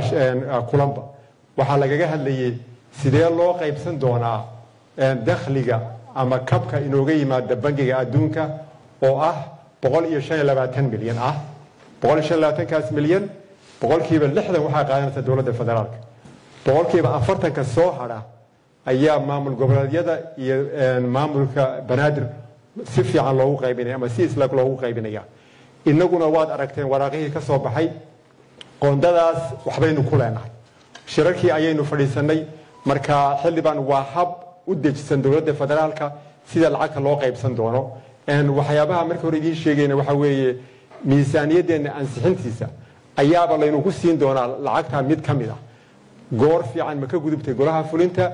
kulanba waxaa lagaga hadlayay sidee loo qaybsan doonaa dakhliga ama kabka inooga yimaada bangiga adduunka oo ah 125 milyan ah 125 milyan boqolkiiba 60 waxaa qaadanaysa dawladda federaalka boqolkiiba 40 ka soo hara ayaa maamul goboleedyada iyo maamulka banaadir si fiican loogu qaybinaya ama si isla loogu qaybinaya inaguna waad aragteen waraaqihii ka soo baxay qoondadaas waxbaynu ku leenahay shirarkii ayaynu fadhiisanay marka xildhibaan waa hab u dejisan dawladda federaalka sida lacagta loo qaybsan doono waxyaabaha markii hore idiin sheegayna waxa weeye miisaaniyadeena ansixintiisa ayaaba laynu ku siin doonaa lacagta mid ka mid ah goor fiican ma ka gudubtay golaha fulinta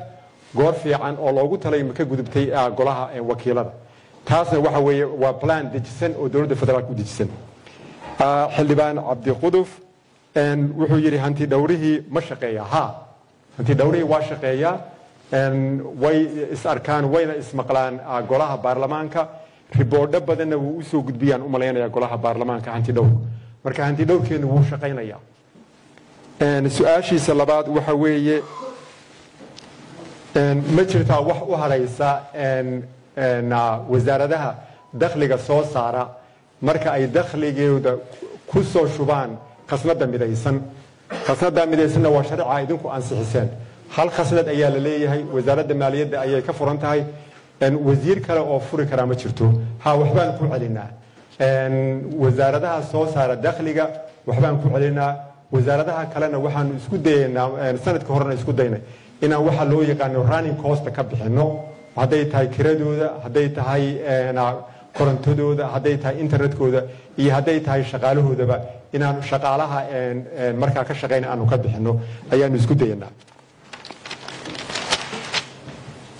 goor fiican oo loogu talay ma ka gudubtay golaha wakiilada taasna waxa weeye waa plan dejisan oo dawladda federaalka u dejisan xildhibaan cabdi quduf wuxuu yiri hanti dhawrihii ma shaqeeyaa hanti dhawrihii waa shaqeeyaa way is arkaan wayna ismaqlaan golaha baarlamaanka riboodho badanna wuu u soo gudbiyaan u maleynaya golaha baarlamaanka hanti dhawr marka hanti dhawrkeenu wuu shaqeynayaa su-aashiisa labaad waxa weeye ma jirtaa wax u haraysa wasaaradaha dakhliga soo saara marka ay dakhligooda ku soo shubaan khasnada midaysan khasnada midaysanna waa sharci idinku ansixiseen hal khasnad ayaa la leeyahay wasaaradda maaliyadda ayay ka furan tahay wasiir kale oo furi kara ma jirto waxbaan ku celinaa wasaaradaha soo saara dakhliga waxbaan ku celinaa wasaaradaha kalena waxaanu isku dayaynaa sanadka horena isku daynay inaan waxa loo yaqaano running cost ka bixino hadday tahay kiradooda hadday tahay korontadooda hadday tahay internetkooda iyo hadday tahay shaqaalahoodaba inaan shaqaalaha markaa ka shaqeyna aanu ka bixino ayaanu isku dayanaa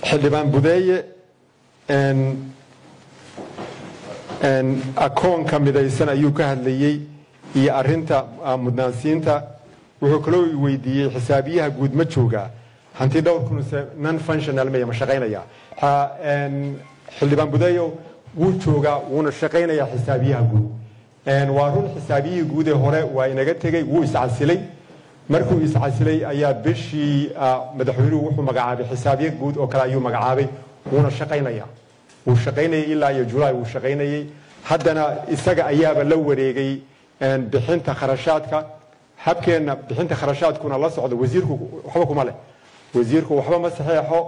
xildhibaan budeeye akoonka midaysan ayuu ka hadlayey iyo arinta mudnaansiinta wuxuu kaloo weydiiyey xisaabiyaha guud ma joogaa hanti dhowrkunuse non functional ma shaqeynaya xildhibaan budeeyo wuu joogaa wuuna shaqeynayaa xisaabiyaha guud waa run xisaabiyihii guud ee hore waa inaga tegey wuu iscasilay markuu iscasilay ayaa bishii madaxweynuhu wuxuu magacaabay xisaabiye guud oo kale ayuu magacaabay wuuna shaqeynaya wuu shaqeynayay ilaa iyo julaay wuu shaqeynayay haddana isaga ayaaba la wareegay bixinta kharashaadka habkeenna bixinta kharashaadkuna la socdo wasiirku waxba kuma leh wasiirku waxba ma saxeexo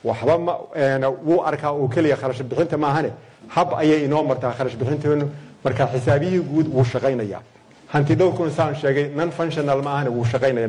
waxba wuu arkaa oo keliya kharash bixinta maahane hab ayay inoo martaa kharash bixinteenu marka xisaabiyihii guud wuu shaqeynaya hanti dhowrkuna saan sheegay non functional maahane wuu shaqeynaya